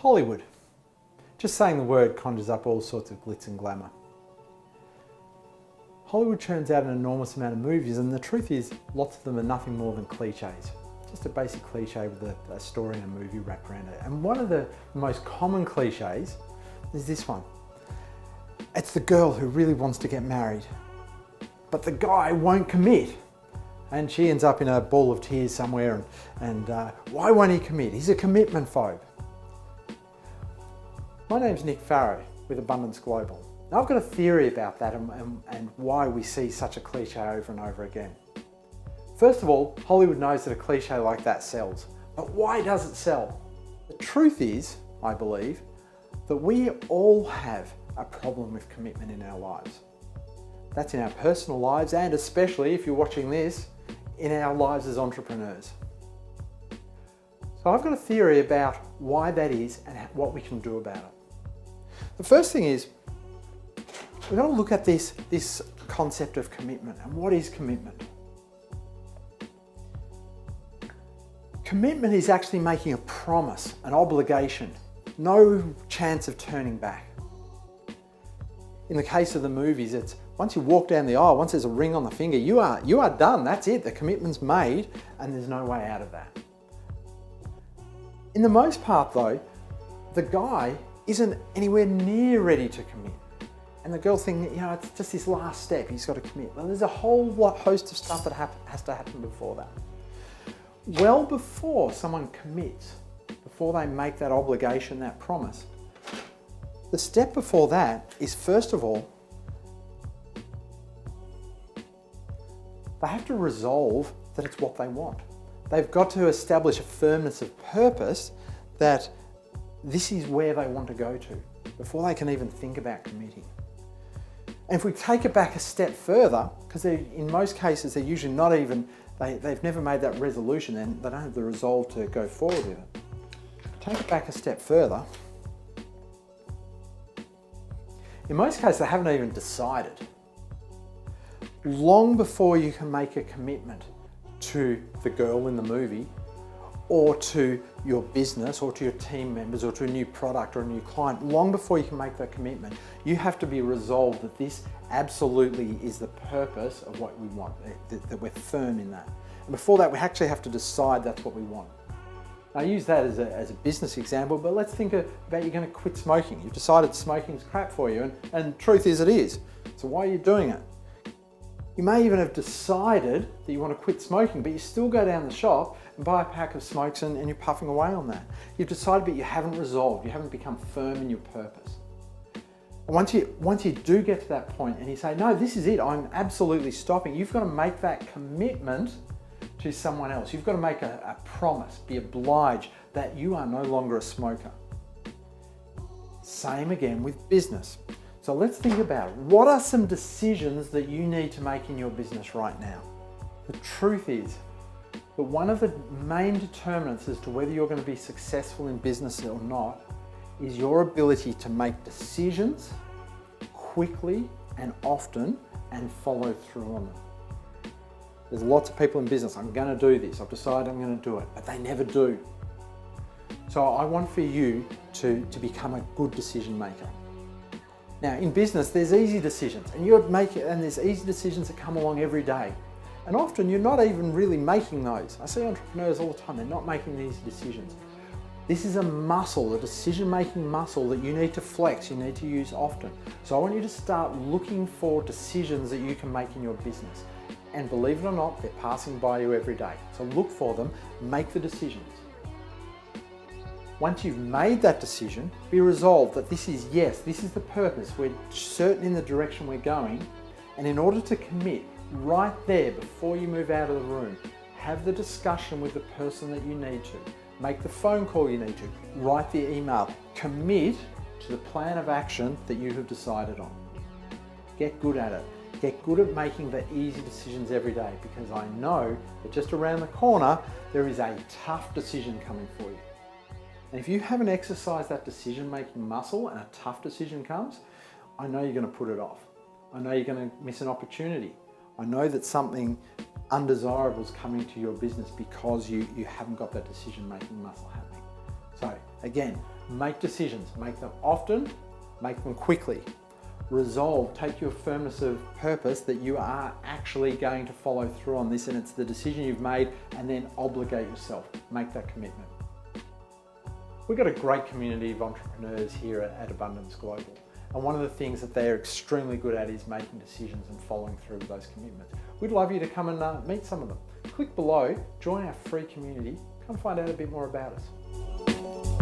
Hollywood. Just saying the word conjures up all sorts of glitz and glamour. Hollywood churns out an enormous amount of movies, and the truth is lots of them are nothing more than cliches. Just a basic cliche with a story and a movie wrapped around it. And one of the most common cliches is this one. It's the girl who really wants to get married, but the guy won't commit. And she ends up in a ball of tears somewhere, and why won't he commit? He's a commitment phobe. My name's Nick Farrow with Abundance Global. Now, I've got a theory about that and why we see such a cliche over and over again. First of all, Hollywood knows that a cliche like that sells. But why does it sell? The truth is, I believe, that we all have a problem with commitment in our lives. That's in our personal lives, and especially, if you're watching this, in our lives as entrepreneurs. So I've got a theory about why that is and what we can do about it. The first thing is, we've got to look at this concept of commitment. And what is commitment? Commitment is actually making a promise, an obligation, no chance of turning back. In the case of the movies, it's once you walk down the aisle, once there's a ring on the finger, you are done. That's it. The commitment's made and there's no way out of that. In the most part though, the guy isn't anywhere near ready to commit. And the girl thinking, it's just this last step, he's got to commit. Well, there's a whole host of stuff that has to happen before that. Well before someone commits, before they make that obligation, that promise, the step before that is, first of all, they have to resolve that it's what they want. They've got to establish a firmness of purpose that this is where they want to go to before they can even think about committing. And if we take it back a step further, because in most cases they're usually not even, they've never made that resolution and they don't have the resolve to go forward with it. Take it back a step further. In most cases they haven't even decided. Long before you can make a commitment to the girl in the movie, or to your business, or to your team members, or to a new product or a new client, long before you can make that commitment, you have to be resolved that this absolutely is the purpose of what we want, that we're firm in that. And before that, we actually have to decide that's what we want. I use that as a business example, but let's think about you're going to quit smoking. You've decided smoking's crap for you, and truth is it is. So why are you doing it? You may even have decided that you want to quit smoking, but you still go down the shop and buy a pack of smokes and you're puffing away on that. You've decided, but you haven't resolved, you haven't become firm in your purpose. And once you do get to that point and you say, no, this is it, I'm absolutely stopping, you've got to make that commitment to someone else. You've got to make a promise, be obliged that you are no longer a smoker. Same again with business. So let's think about it. What are some decisions that you need to make in your business right now? The truth is that one of the main determinants as to whether you're going to be successful in business or not is your ability to make decisions quickly and often and follow through on them. There's lots of people in business, I'm going to do this, I've decided I'm going to do it, but they never do. So I want for you to become a good decision maker. Now in business, there's easy decisions and there's easy decisions that come along every day. And often you're not even really making those. I see entrepreneurs all the time, they're not making these decisions. This is a muscle, a decision-making muscle that you need to flex, you need to use often. So I want you to start looking for decisions that you can make in your business. And believe it or not, they're passing by you every day. So look for them, make the decisions. Once you've made that decision, be resolved that this is the purpose, we're certain in the direction we're going, and in order to commit, right there before you move out of the room, have the discussion with the person that you need to, make the phone call you need to, write the email, commit to the plan of action that you have decided on. Get good at it. Get good at making the easy decisions every day, because I know that just around the corner, there is a tough decision coming for you. And if you haven't exercised that decision-making muscle and a tough decision comes, I know you're going to put it off. I know you're going to miss an opportunity. I know that something undesirable is coming to your business because you haven't got that decision-making muscle happening. So again, Make decisions, make them often, make them quickly. Resolve, take your firmness of purpose that you are actually going to follow through on this and it's the decision you've made, and then obligate yourself, make that commitment. We've got a great community of entrepreneurs here at Abundance Global. And one of the things that they're extremely good at is making decisions and following through with those commitments. We'd love you to come and meet some of them. Click below, join our free community, come find out a bit more about us.